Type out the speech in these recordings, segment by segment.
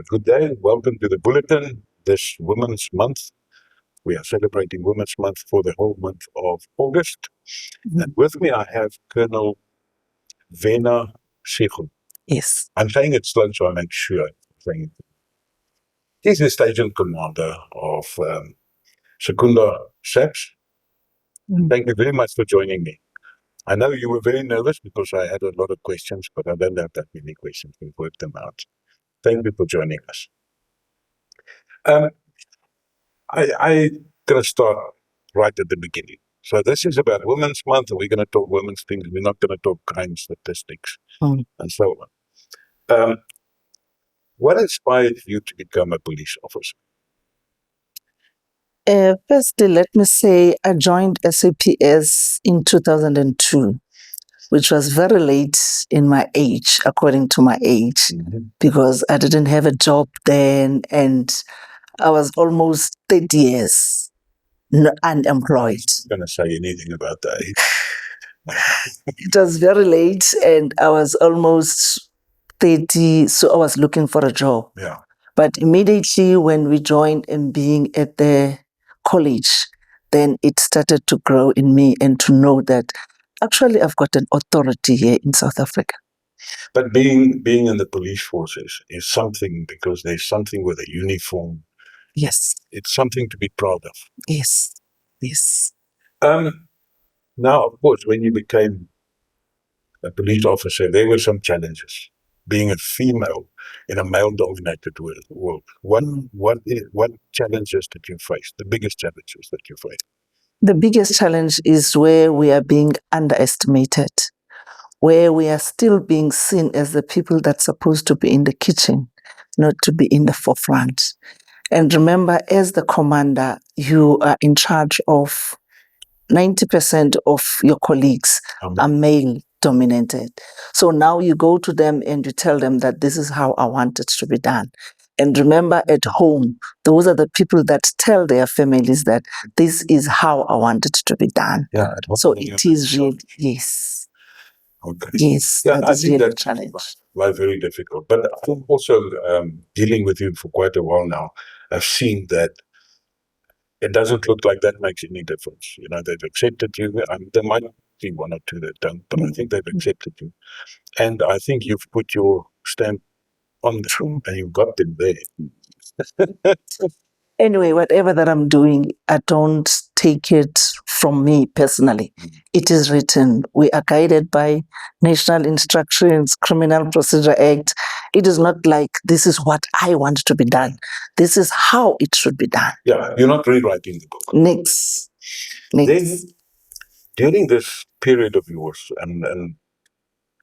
Good day. Welcome to the Bulletin. This Women's Month. We are celebrating Women's Month for the whole month of August. And with me, I have Col Vena Sigo. Yes. I'm saying it slow, so I make sure I'm saying it. He's the station commander of Secunda SAPS. Thank you very much for joining me. I know you were very nervous because I had a lot of questions, but I don't have that many questions. We've worked them out. Thank you for joining us. I'm going to start right at the beginning. So this is about Women's Month, and we're going to talk women's things. We're not going to talk crime statistics and so on. What inspired you to become a police officer? Firstly, let me say I joined SAPS in 2002, which was very late in my age, according to my age, because I didn't have a job then, and I was almost 30 years unemployed. I'm going to say anything about that. It was very late, and I was almost 30, so I was looking for a job. Yeah. But immediately when we joined and being at the college, then it started to grow in me and to know that actually I've got an authority here in South Africa. But being in the police forces is something, because there's something with a uniform. Yes. It's something to be proud of. Yes. Yes. Now, of course, when you became a police officer, there were some challenges. Being a female in a male-dominated world, what challenges did you face? The biggest challenges that you faced? The biggest challenge is where we are being underestimated, where we are still being seen as the people that's supposed to be in the kitchen, not to be in the forefront. And remember, as the commander, you are in charge of 90% of your colleagues are male dominated. So now you go to them and you tell them that this is how I want it to be done. And remember, at home, those are the people that tell their families that this is how I want it to be done. Yeah. So it is really, yes. Okay. Yes, yeah, that I is think really a that's challenge. very difficult. But I'm also dealing with you for quite a while now. I've seen that it doesn't look like that makes any difference. You know, they've accepted you. There might be one or two that don't, but I think they've accepted you. And I think you've put your stamp on the room and you've got them there. Anyway, whatever that I'm doing, I don't take it from me personally. It is written. We are guided by National Instructions, Criminal Procedure Act. It is not like this is what I want to be done. This is how it should be done. Yeah, you're not rewriting the book. Next. Then, during this period of yours, and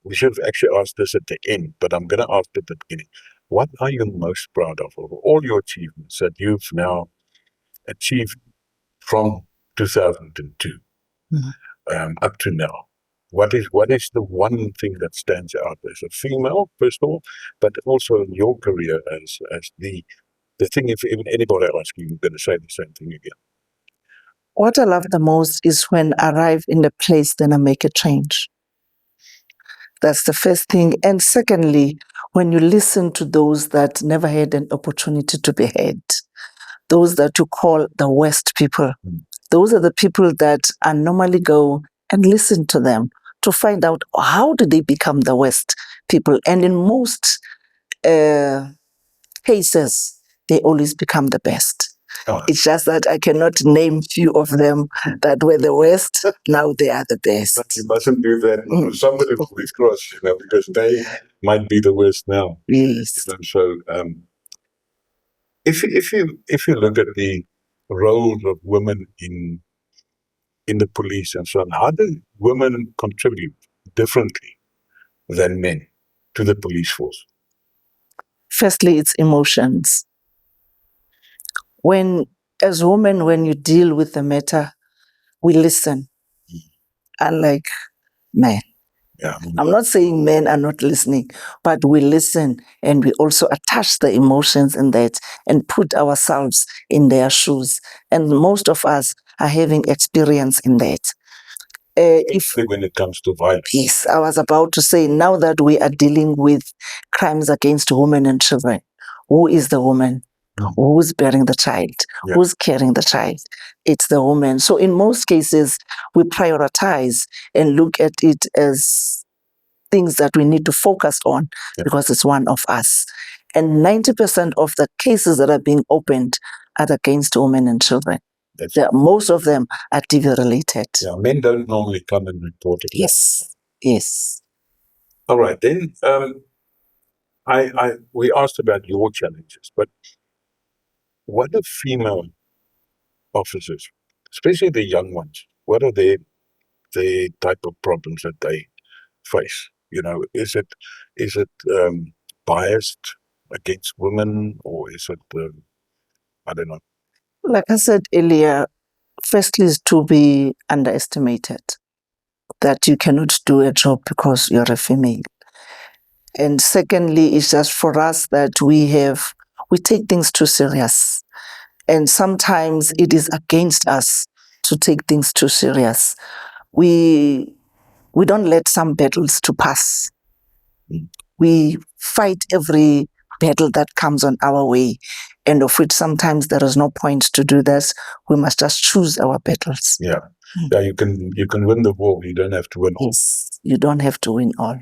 we should have actually asked this at the end, but I'm going to ask it at the beginning. What are you most proud of all your achievements that you've now achieved from 2002 up to now? What is the one thing that stands out as a female, first of all, but also in your career as the thing, if even anybody asks you, you're going to say the same thing again? What I love the most is when I arrive in the place, then I make a change. That's the first thing. And secondly, when you listen to those that never had an opportunity to be heard, those that you call the West people, those are the people that I normally go and listen to them to find out how did they become the West people. And in most cases, they always become the best. It's just that I cannot name few of them that were the West. Now they are the best. But you mustn't do that. Somebody will be cross, because they might be the West now. Yes. So if you look at the roles of women in the police and so on, how do women contribute differently than men to the police force? Firstly, it's emotions. As women, when you deal with the matter, we listen. Unlike men. Yeah. I'm not saying men are not listening, but we listen and we also attach the emotions in that and put ourselves in their shoes. And most of us are having experience in that. When it comes to violence. Yes, I was about to say, now that we are dealing with crimes against women and children, who is the woman? Mm. Who's bearing the child? Yeah. Who's carrying the child? It's the woman. So in most cases, we prioritize and look at it as things that we need to focus on because it's one of us. And 90% of the cases that are being opened are against women and children. Most of them are TV related. Yeah, men don't normally come and report it. Yes, yes. All right, then we asked about your challenges, but what are female officers, especially the young ones, what are the type of problems that they face? You know, is it biased against women, or is it I don't know. Like I said earlier, firstly is to be underestimated, that you cannot do a job because you're a female. And secondly, it's just for us that we take things too serious. And sometimes it is against us to take things too serious. We don't let some battles to pass. We fight every battle that comes on our way, and of which sometimes there is no point to do this. We must just choose our battles. Yeah. Yeah, you can win the war. You don't have to win all. Yes, you don't have to win all.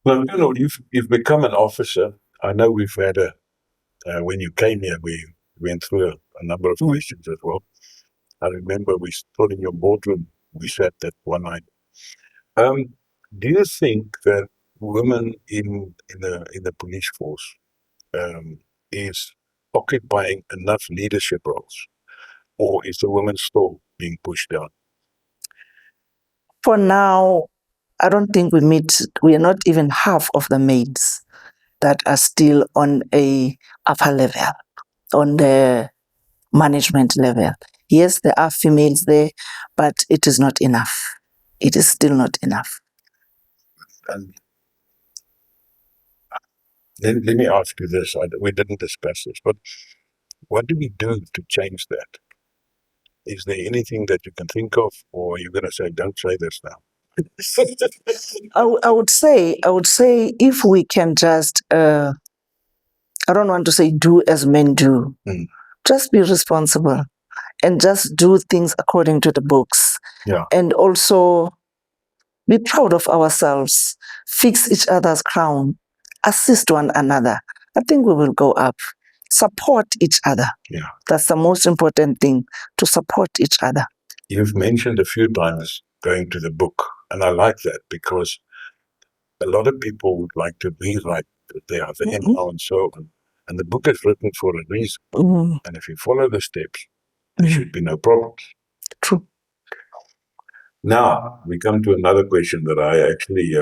Well, you know, you've become an officer. I know we've had when you came here, we went through a number of questions as well. I remember we stood in your boardroom. We sat that one night. Do you think that women in the police force is occupying enough leadership roles, or is the women still being pushed down? For now, I don't think we are not even half of the maids that are still on a upper level, on the management level. Yes, there are females there, but it is not enough. It is still not enough. And let me ask you this. We didn't discuss this, but what do we do to change that? Is there anything that you can think of, or are you going to say, don't say this now? I would say if we can just, I don't want to say do as men do, just be responsible and just do things according to the books. Yeah. And also be proud of ourselves, fix each other's crown, assist one another. I think we will go up. Support each other. Yeah. That's the most important thing, to support each other. You've mentioned a few times going to the book, and I like that because a lot of people would like to rewrite their now and so on. And the book is written for a reason. And if you follow the steps, there should be no problems. True. Now, we come to another question that I actually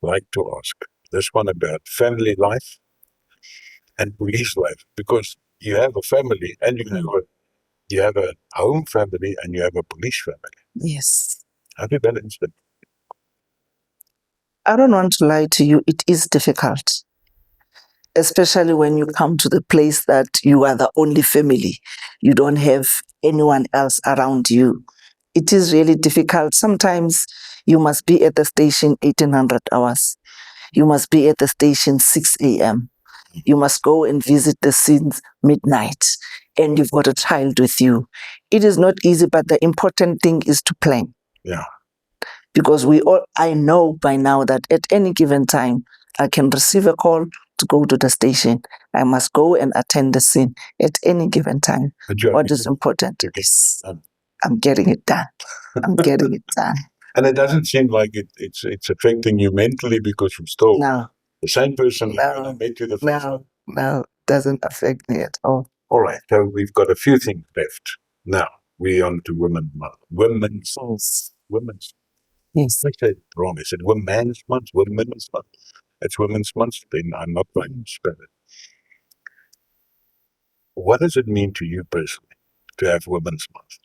like to ask. This one about family life and police life, because you have a family and you have a home family and you have a police family. Yes. How do you balance them? I don't want to lie to you, it is difficult, especially when you come to the place that you are the only family. You don't have anyone else around you. It is really difficult. Sometimes you must be at the station 1800 hours. You must be at the station 6 a.m. You must go and visit the scenes midnight, and you've got a child with you. It is not easy, but the important thing is to plan. Yeah. Because I know by now that at any given time, I can receive a call to go to the station. I must go and attend the scene at any given time. What is important is I'm getting it done. I'm getting it done. And it doesn't seem like it's affecting you mentally, because you're still the same person when I met you the first time. No, it doesn't affect me at all. All right, so we've got a few things left. Now, we're on to women's month. Women's. Yes. I said wrong. I said women's month, women's month. It's women's month, then I'm not going to spell it. What does it mean to you personally to have women's month?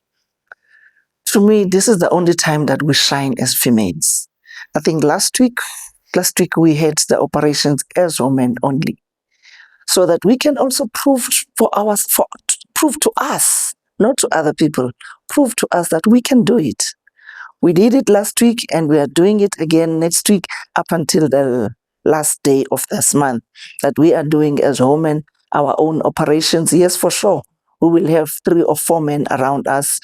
To me, this is the only time that we shine as females. I think last week we had the operations as women only, so that we can also prove to us, not to other people, prove to us that we can do it. We did it last week, and we are doing it again next week up until the last day of this month, that we are doing as women our own operations, yes, for sure, we will have 3 or 4 men around us.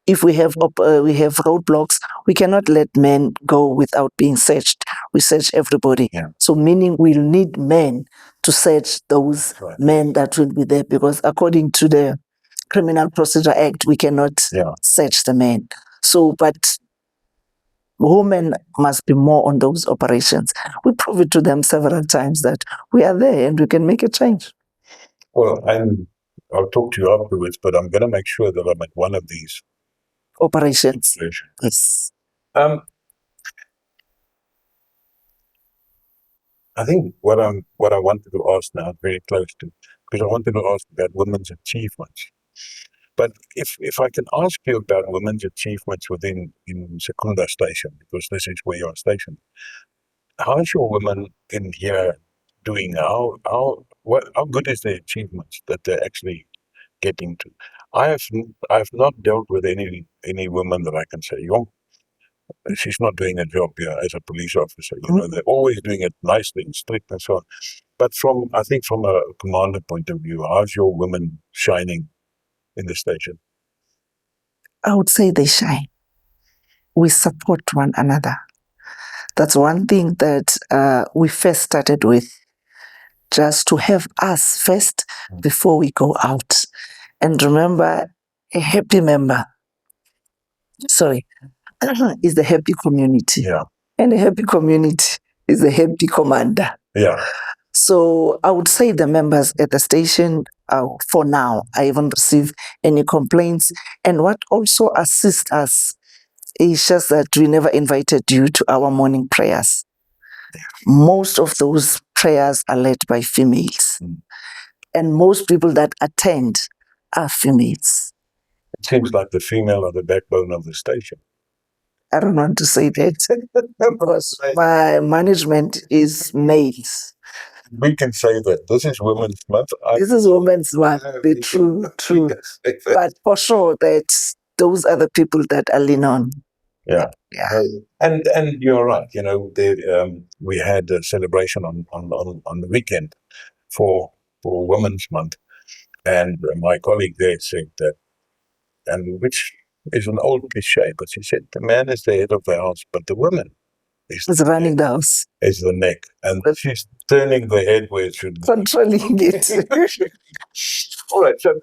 If we have roadblocks, we cannot let men go without being searched. We search everybody. Yeah. So meaning we'll need men to search those Right. men that will be there, because according to the Criminal Procedure Act, we cannot search the men. So, but women must be more on those operations. We prove it to them several times that we are there and we can make a change. Well, I'll talk to you afterwards, but I'm going to make sure that I'm at one of these operations. Yes. I think what I wanted to ask now, very close to, because I wanted to ask about women's achievements. But if I can ask you about women's achievements within in Secunda Station, because this is where you're stationed, how is your women in here doing? How good is their achievements that they're actually getting to? I've not dealt with any women that I can say, yo, she's not doing a job here as a police officer. You know, they're always doing it nicely and strict and so on. But I think from a commander point of view, how's your women shining in the station? I would say they shine. We support one another. That's one thing that we first started with, just to have us first before we go out. And remember, a happy member, is the happy community. Yeah. And a happy community is a happy commander. Yeah. So I would say the members at the station, for now, I haven't received any complaints. And what also assists us is just that we never invited you to our morning prayers. Most of those prayers are led by females. And most people that attend are females. It seems like the female are the backbone of the station. I don't want to say that because my management is males. We can say that. This is Women's Month. This is Women's Month. True. But for sure that those are the people that I lean on. Yeah. And you're right. You know, we had a celebration on the weekend for Women's Month, and my colleague there said that, and which is an old cliche, but she said the man is the head of the house, but the woman is running the house. Is the neck, and she's turning the head where it should be. Controlling it. All right. So,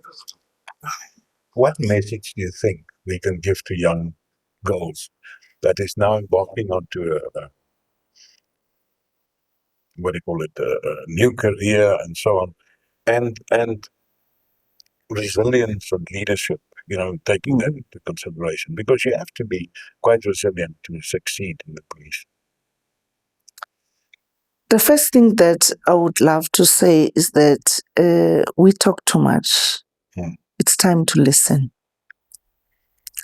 what message do you think we can give to young girls that is now embarking onto what do you call it, a new career and so on, and resilience and leadership, you know, taking that into consideration, because you have to be quite resilient to succeed in the police. The first thing that I would love to say is that we talk too much. It's time to listen.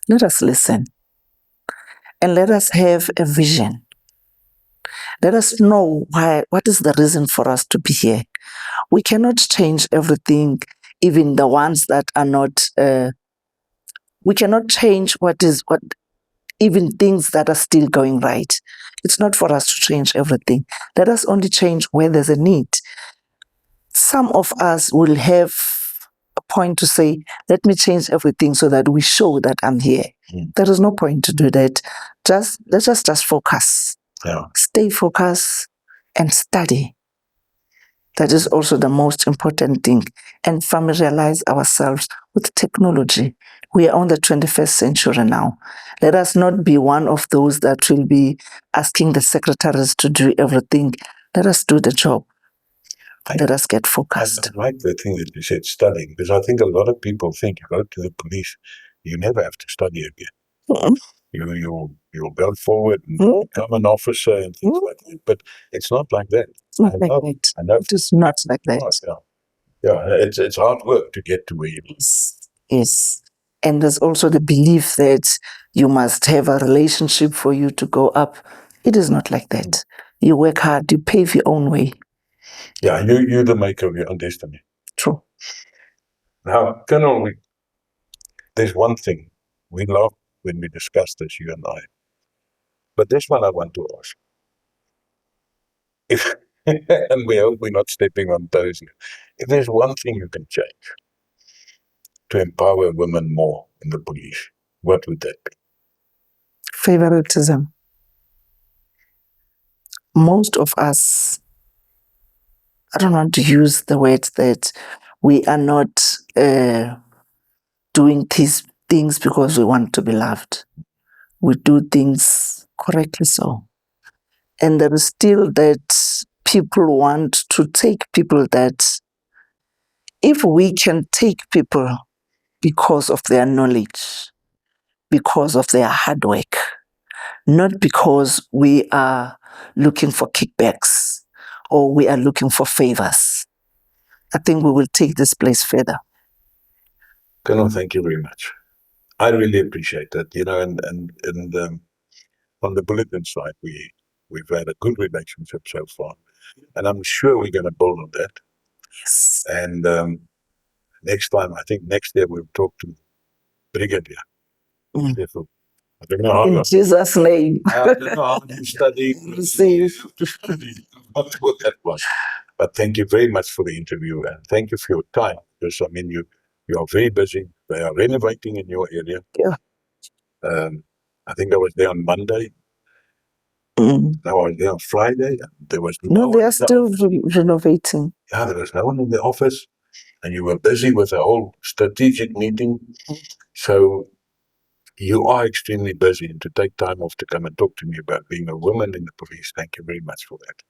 Let us listen. And let us have a vision. Let us know what is the reason for us to be here. We cannot change everything, even the ones that are not, we cannot change even things that are still going right. It's not for us to change everything. Let us only change where there's a need. Some of us will have a point to say, let me change everything so that we show that I'm here. There is no point to do that. Let's just focus. Yeah. Stay focused and study. That is also the most important thing. And familiarize ourselves with technology. We are on the 21st century now. Let us not be one of those that will be asking the secretaries to do everything. Let us do the job. Let us get focused. I like the thing that you said, studying, because I think a lot of people think you go to the police, you never have to study again. You'll go forward and become an officer and things like that. But it's not like that. It's not like that. I know. It is not like that. Yeah, it's hard work to get to where you are. Yes. And there's also the belief that you must have a relationship for you to go up. It is not like that. You work hard, you pave your own way. Yeah, you're the maker of your own destiny. True. Now, Colonel, there's one thing we love when we discuss this, you and I. But this one I want to ask. And we hope we're not stepping on toes here. If there's one thing you can change to empower women more in the police, what would that be? Favoritism. Most of us, I don't want to use the word that we are not doing these things because we want to be loved. We do things correctly so. And there is still that people want to take people that if we can take people because of their knowledge, because of their hard work, not because we are looking for kickbacks or we are looking for favors, I think we will take this place further. Colonel, thank you very much. I really appreciate that. And on the Bulletin side, we've had a good relationship so far, and I'm sure we're going to build on that. Yes. And next time, I think next year we'll talk to Brigadier. Mm. I don't know how In Jesus' name. I don't know how you study. Receive. Not what that was. But thank you very much for the interview, and thank you for your time. Because I mean, you are very busy. They are renovating in your area. Yeah. I think I was there on Monday. Mm. I was there on Friday. And there was No, they one are in the still office. renovating. Yeah, there was no one in the office, and you were busy with a whole strategic meeting. So you are extremely busy, and to take time off to come and talk to me about being a woman in the police, thank you very much for that.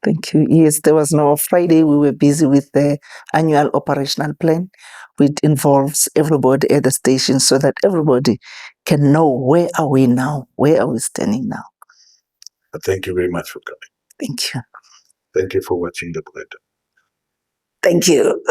Thank you. Yes, there was no Friday. We were busy with the annual operational plan, which involves everybody at the station so that everybody can know where are we now, where are we standing now. But thank you very much for coming. Thank you. Thank you for watching the Bulletin. Thank you.